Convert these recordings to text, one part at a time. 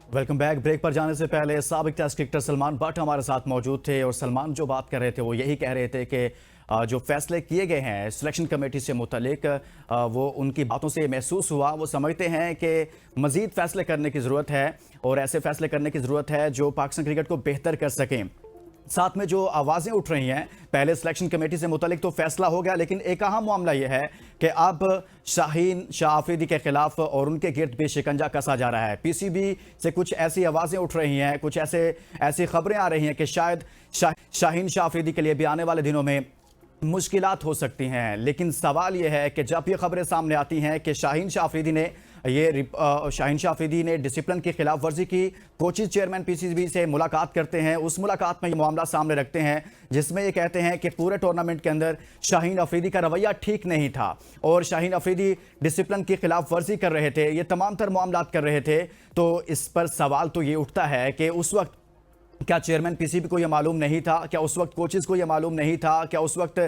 Welcome back. Break पर जाने से पहले साबिक टेस्ट क्रिकेटर सलमान बट हमारे साथ मौजूद थे और सलमान जो बात कर रहे थे वो यही कह रहे थे कि जो फैसले किए गए हैं सिलेक्शन कमेटी से मुतालिक, वो उनकी बातों से महसूस हुआ, वो समझते हैं कि मज़ीद फैसले करने की ज़रूरत है और ऐसे फैसले करने की ज़रूरत है जो पाकिस्तान क्रिकेट को बेहतर कर सकें। साथ में जो आवाज़ें उठ रही हैं, पहले सिलेक्शन कमेटी से मुतालिक तो फैसला हो गया, लेकिन एक अहम मामला यह है कि अब शाहीन शाह अफरीदी के खिलाफ और उनके गिर्द भी शिकंजा कसा जा रहा है। पीसीबी से कुछ ऐसी आवाज़ें उठ रही हैं, कुछ ऐसी खबरें आ रही हैं कि शायद शाहीन शाह अफरीदी के लिए भी आने वाले दिनों में मुश्किलात हो सकती हैं। लेकिन सवाल यह है कि जब ये खबरें सामने आती हैं कि शाहीन शाह अफरीदी ने डिसिप्लिन की खिलाफ वर्जी की, कोचिज चेयरमैन पीसीबी से मुलाकात करते हैं, उस मुलाकात में ये मामला सामने रखते हैं जिसमें ये कहते हैं कि पूरे टूर्नामेंट के अंदर शाहीन अफरीदी का रवैया ठीक नहीं था और शाहीन अफरीदी डिसिप्लिन की खिलाफ वर्जी कर रहे थे, ये तमाम तर मामला कर रहे थे। तो इस पर सवाल तो ये उठता है कि उस वक्त क्या चेयरमैन पीसीबी को यह मालूम नहीं था? क्या उस वक्त कोचेस को यह मालूम नहीं था? क्या उस वक्त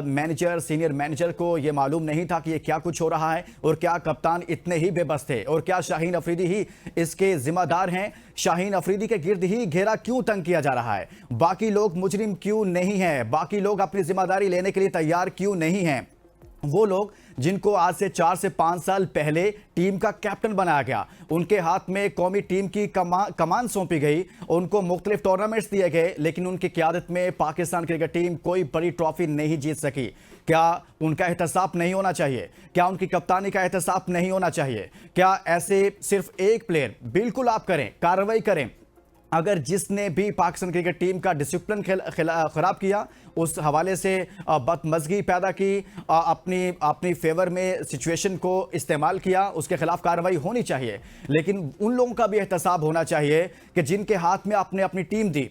मैनेजर, सीनियर मैनेजर को यह मालूम नहीं था कि यह क्या कुछ हो रहा है? और क्या कप्तान इतने ही बेबस थे? और क्या शाहीन अफरीदी ही इसके जिम्मेदार हैं? शाहीन अफरीदी के गिर्द ही घेरा क्यों तंग किया जा रहा है? बाकी लोग मुजरिम क्यों नहीं हैं? बाकी लोग अपनी जिम्मेदारी लेने के लिए तैयार क्यों नहीं हैं? वो लोग जिनको आज से 4 से 5 साल पहले टीम का कैप्टन बनाया गया, उनके हाथ में कौमी टीम की कमान सौंपी गई, उनको मुख्तलिफ टूर्नामेंट्स दिए गए, लेकिन उनकी क़यादत में पाकिस्तान क्रिकेट टीम कोई बड़ी ट्रॉफी नहीं जीत सकी। क्या उनका एहतसाब नहीं होना चाहिए? क्या उनकी कप्तानी का एहतसाब नहीं होना चाहिए? क्या ऐसे सिर्फ एक प्लेयर, बिल्कुल आप करें, कार्रवाई करें, अगर जिसने भी पाकिस्तान क्रिकेट टीम का डिसिप्लिन खराब किया, उस हवाले से बदमज़गी पैदा की, अपनी फेवर में सिचुएशन को इस्तेमाल किया, उसके खिलाफ कार्रवाई होनी चाहिए। लेकिन उन लोगों का भी एहतसाब होना चाहिए कि जिनके हाथ में आपने अपनी टीम दी,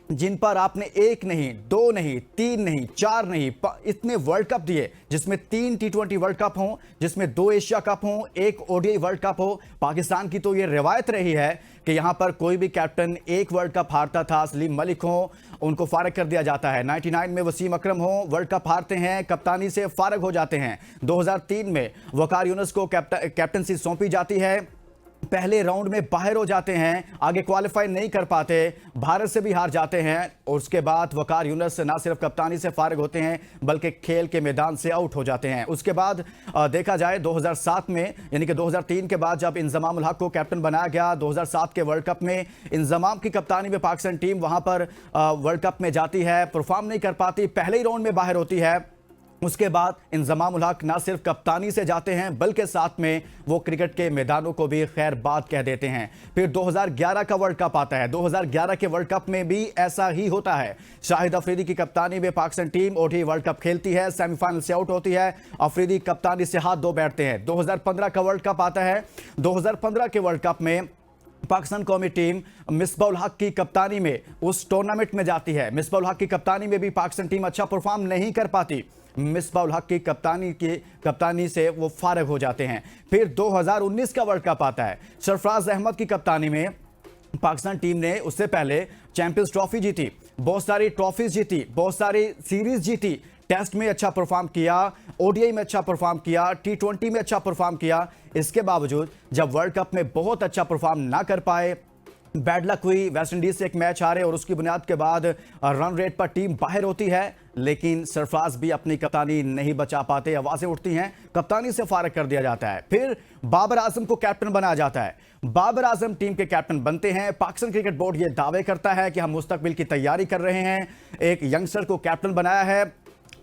जिन पर आपने 1 नहीं, 2 नहीं, 3 नहीं, 4 नहीं, इतने वर्ल्ड कप दिए, जिसमें 3 T20 वर्ल्ड कप हों, जिसमें 2 एशिया कप हों, 1 ओडीआई वर्ल्ड कप हो। पाकिस्तान की तो ये रिवायत रही है कि यहां पर कोई भी कैप्टन 1 वर्ल्ड कप हारता था, सलीम मलिक हो, उनको फारग कर दिया जाता है। 99 में वसीम अकरम हो, वर्ल्ड कप हारते हैं, कप्तानी से फारग हो जाते हैं। 2003 में वकार यूनुस को कैप्टनसी सौंपी जाती है, पहले राउंड में बाहर हो जाते हैं, आगे क्वालिफाई नहीं कर पाते, भारत से भी हार जाते हैं और उसके बाद वकार यूनुस ना सिर्फ कप्तानी से फारिग होते हैं बल्कि खेल के मैदान से आउट हो जाते हैं। उसके बाद देखा जाए 2007 में, यानी कि 2003 के बाद जब इंजमाम उल हक को कैप्टन बनाया गया, 2007 के वर्ल्ड कप में इंजमाम की कप्तानी में पाकिस्तान टीम वहां पर वर्ल्ड कप में जाती है, परफॉर्म नहीं कर पाती, पहले ही राउंड में बाहर होती है। उसके बाद इंजमाम उल हक ना सिर्फ कप्तानी से जाते हैं बल्कि साथ में वो क्रिकेट के मैदानों को भी खैर बात कह देते हैं। फिर 2011 का वर्ल्ड कप आता है, 2011 के वर्ल्ड कप में भी ऐसा ही होता है। शाहिद अफरीदी की कप्तानी में Pakistan team ODI world cup खेलती है, सेमीफाइनल से आउट होती है, अफरीदी कप्तानी से हाथ धो बैठते हैं। 2015 का वर्ल्ड कप आता है, 2015 के वर्ल्ड कप में पाकिस्तान कौमी टीम मिसबाह उल हक की कप्तानी में उस टूर्नामेंट में जाती है। मिसबाह उल हक की कप्तानी में भी पाकिस्तान टीम अच्छा परफॉर्म नहीं कर पाती, मिसबाह उल हक की कप्तानी से वो फारग हो जाते हैं। फिर 2019 का वर्ल्ड कप आता है, सरफराज अहमद की कप्तानी में पाकिस्तान टीम ने उससे पहले चैंपियंस ट्रॉफी जीती, बहुत सारी ट्रॉफीज जीती, बहुत सारी सीरीज जीती, टेस्ट में अच्छा परफॉर्म किया, ओडीआई में अच्छा परफॉर्म किया, T20 में अच्छा परफॉर्म किया। इसके बावजूद जब वर्ल्ड कप में बहुत अच्छा परफॉर्म ना कर पाए, बैड लक हुई, वेस्ट इंडीज से एक मैच हारे और उसकी बुनियाद के बाद रन रेट पर टीम बाहर होती है, लेकिन सरफराज भी अपनी कप्तानी नहीं बचा पाते, आवाजें उठती हैं, कप्तानी से फारग कर दिया जाता है। फिर बाबर आजम को कैप्टन बनाया जाता है, बाबर आजम टीम के कैप्टन बनते हैं। पाकिस्तान क्रिकेट बोर्ड ये दावे करता है कि हम मुस्तकबिल की तैयारी कर रहे हैं, एक यंगस्टर को कैप्टन बनाया है,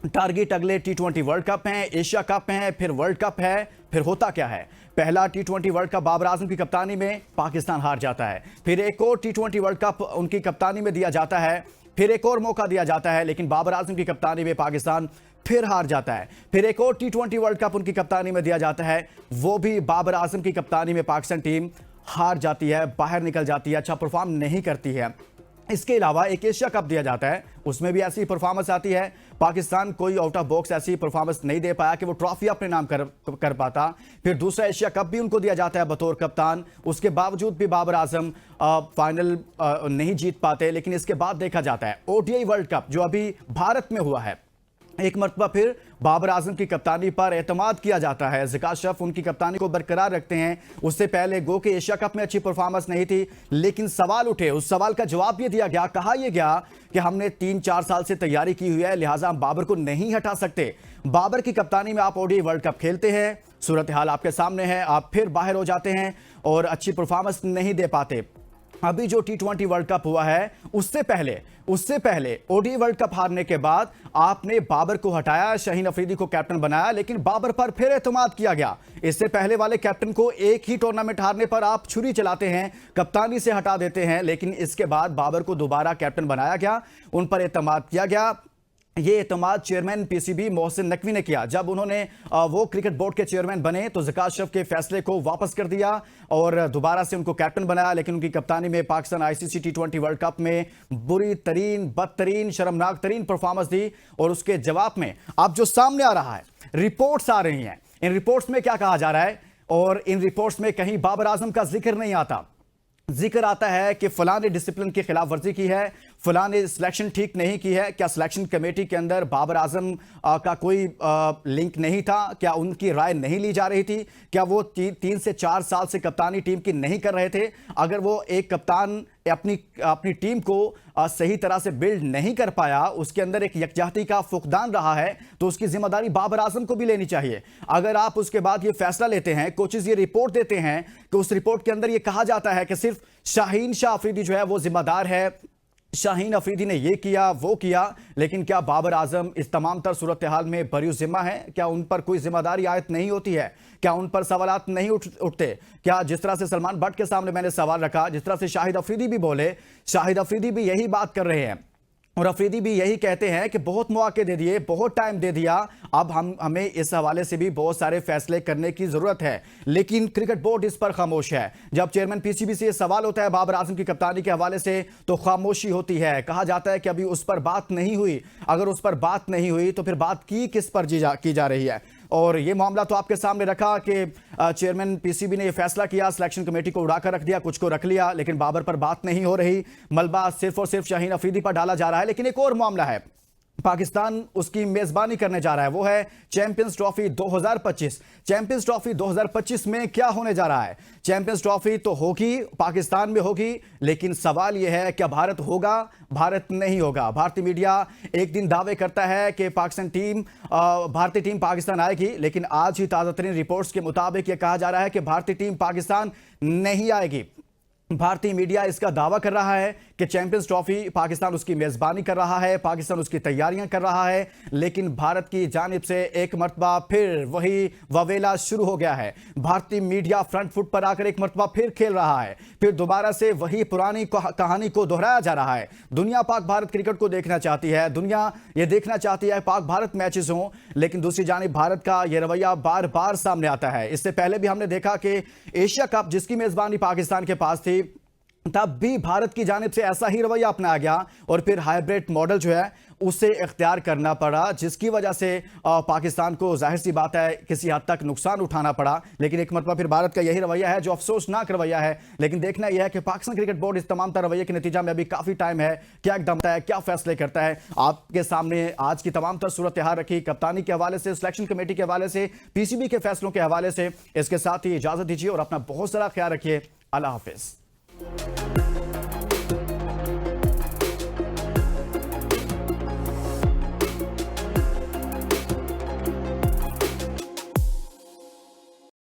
टारगेट अगले T20 वर्ल्ड कप हैं, एशिया कप हैं, फिर वर्ल्ड कप है। फिर होता क्या है? पहला T20 world cup Babar Azam की कप्तानी में पाकिस्तान हार जाता है, फिर एक और T20 वर्ल्ड कप उनकी कप्तानी में दिया जाता है, फिर एक और मौका दिया जाता है, लेकिन बाबर आजम की कप्तानी में पाकिस्तान फिर हार जाता है, फिर एक और T20 वर्ल्ड कप उनकी कप्तानी में दिया जाता है, वो भी बाबर आजम की कप्तानी में पाकिस्तान टीम हार जाती है, बाहर निकल जाती है, अच्छा परफॉर्म नहीं करती है। इसके अलावा एक एशिया कप दिया जाता है, उसमें भी ऐसी परफॉर्मेंस आती है, पाकिस्तान कोई आउट ऑफ बॉक्स ऐसी परफॉर्मेंस नहीं दे पाया कि वो ट्रॉफी अपने नाम कर पाता। फिर दूसरा एशिया कप भी उनको दिया जाता है बतौर कप्तान, उसके बावजूद भी बाबर आजम फाइनल नहीं जीत पाते। लेकिन इसके बाद देखा जाता है ओडीआई वर्ल्ड कप जो अभी भारत में हुआ है, एक मरतबा फिर बाबर आजम की कप्तानी पर एतमाद किया जाता है। ज़िका अशरफ उनकी कप्तानी को बरकरार रखते हैं। उससे पहले गो के एशिया कप में अच्छी परफॉर्मेंस नहीं थी, लेकिन सवाल उठे, उस सवाल का जवाब ये दिया गया, कहा यह गया कि हमने 3-4 साल से तैयारी की हुई है, लिहाजा हम बाबर को नहीं हटा सकते। बाबर की कप्तानी में आप ओडीआई वर्ल्ड कप खेलते हैं, सूरत हाल आपके सामने है, आप फिर बाहर हो जाते हैं और अच्छी परफॉर्मेंस नहीं दे पाते। अभी जो T20 वर्ल्ड कप हुआ है, उससे पहले ओडीआई वर्ल्ड कप हारने के बाद आपने बाबर को हटाया, शाहीन अफरीदी को कैप्टन बनाया, लेकिन बाबर पर फिर एतमाद किया गया। इससे पहले वाले कैप्टन को एक ही टूर्नामेंट हारने पर आप छुरी चलाते हैं, कप्तानी से हटा देते हैं, लेकिन इसके बाद बाबर को दोबारा कैप्टन बनाया गया, उन पर एतमाद किया गया। ये एतमाद चेयरमैन पीसीबी मोहसिन नकवी ने किया। जब उन्होंने वो क्रिकेट बोर्ड के चेयरमैन बने तो ज़िका अशरफ के फैसले को वापस कर दिया और दोबारा से उनको कैप्टन बनाया, लेकिन उनकी कप्तानी में Pakistan ICC T20 world cup में बुरी तरीन, बदतरीन, शर्मनाक तरीन परफॉर्मेंस दी। और उसके जवाब में अब जो सामने आ रहा है, रिपोर्ट्स आ रही हैं, इन रिपोर्ट्स में क्या कहा जा रहा है, और इन रिपोर्ट्स में कहीं बाबर आजम का जिक्र नहीं आता। जिक्र आता है कि फलां ने डिसिप्लिन की खिलाफ वर्जी की है, फलां ने सिलेक्शन ठीक नहीं की है। क्या सिलेक्शन कमेटी के अंदर बाबर आजम का कोई लिंक नहीं था? क्या उनकी राय नहीं ली जा रही थी? क्या वो 3 से 4 साल से कप्तानी टीम की नहीं कर रहे थे? अगर वो एक कप्तान अपनी टीम को सही तरह से बिल्ड नहीं कर पाया, उसके अंदर एक यकजहती का फुकदान रहा है, तो उसकी जिम्मेदारी बाबर आजम को भी लेनी चाहिए। अगर आप उसके बाद ये फैसला लेते हैं, कोचेज ये रिपोर्ट देते हैं कि उस रिपोर्ट के अंदर ये कहा जाता है कि सिर्फ शाहीन शाह अफरीदी जो है वो जिम्मेदार है, शाहीन अफरीदी ने ये किया वो किया, लेकिन क्या बाबर आजम इस तमाम तर सूरत हाल में बरी जिम्मा है? क्या उन पर कोई जिम्मेदारी आयत नहीं होती है? क्या उन पर सवालात नहीं उठते? क्या जिस तरह से सलमान भट्ट के सामने मैंने सवाल रखा, जिस तरह से शाहिद अफरीदी भी बोले, शाहिद अफरीदी भी यही बात कर रहे हैं और अफरीदी भी यही कहते हैं कि बहुत मौके दे दिए, बहुत टाइम दे दिया, अब हमें इस हवाले से भी बहुत सारे फैसले करने की जरूरत है। लेकिन क्रिकेट बोर्ड इस पर खामोश है। जब चेयरमैन पीसीबी से सवाल होता है बाबर आजम की कप्तानी के हवाले से, तो खामोशी होती है। कहा जाता है कि अभी उस पर बात नहीं हुई। अगर उस पर बात नहीं हुई तो फिर बात किस पर की जा रही है? और ये मामला तो आपके सामने रखा कि चेयरमैन पीसीबी ने यह फैसला किया, सिलेक्शन कमेटी को उड़ाकर रख दिया, कुछ को रख लिया, लेकिन बाबर पर बात नहीं हो रही। मलबा सिर्फ और सिर्फ शाहीन अफरीदी पर डाला जा रहा है। लेकिन एक और मामला है, पाकिस्तान उसकी मेजबानी करने जा रहा है, वो है चैंपियंस ट्रॉफी 2025। चैंपियंस ट्रॉफी 2025 में क्या होने जा रहा है? चैंपियंस ट्रॉफी तो होगी, पाकिस्तान में होगी, लेकिन सवाल यह है क्या भारत होगा, भारत नहीं होगा? भारतीय मीडिया एक दिन दावे करता है कि भारतीय टीम पाकिस्तान आएगी, लेकिन आज ही ताजा तरीन रिपोर्ट्स के मुताबिक यह कहा जा रहा है कि भारतीय टीम पाकिस्तान नहीं आएगी। भारतीय मीडिया इसका दावा कर रहा है कि चैंपियंस ट्रॉफी पाकिस्तान उसकी मेजबानी कर रहा है, पाकिस्तान उसकी तैयारियां कर रहा है, लेकिन भारत की जानिब से एक मरतबा फिर वही ववेला शुरू हो गया है। भारतीय मीडिया फ्रंट फुट पर आकर एक मरतबा फिर खेल रहा है, फिर दोबारा से वही पुरानी कहानी को दोहराया जा रहा है। दुनिया पाक भारत क्रिकेट को देखना चाहती है, दुनिया ये देखना चाहती है पाक भारत मैचेस हों, लेकिन दूसरी जानिब भारत का यह रवैया बार बार सामने आता है। इससे पहले भी हमने देखा कि एशिया कप जिसकी मेजबानी पाकिस्तान के पास थी, तब भी भारत की जानिब से ऐसा ही रवैया अपनाया गया और फिर हाइब्रिड मॉडल जो है उसे इख्तियार करना पड़ा, जिसकी वजह से पाकिस्तान को जाहिर सी बात है किसी हद तक नुकसान उठाना पड़ा। लेकिन एक मरतबा फिर भारत का यही रवैया है जो अफसोसनाक रवैया है। लेकिन देखना यह है कि पाकिस्तान क्रिकेट बोर्ड इस तमाम तरह रवैये के नतीजा में अभी काफी टाइम है, क्या एकदम है, क्या फैसले करता है। आपके सामने आज की तमाम तर सूरत हाल रखी, कप्तानी के हवाले से, सिलेक्शन कमेटी के हवाले से, पीसीबी के फैसलों के हवाले से। इसके साथ ही इजाजत दीजिए और अपना बहुत सारा ख्याल रखिए। अल्लाह हाफिज।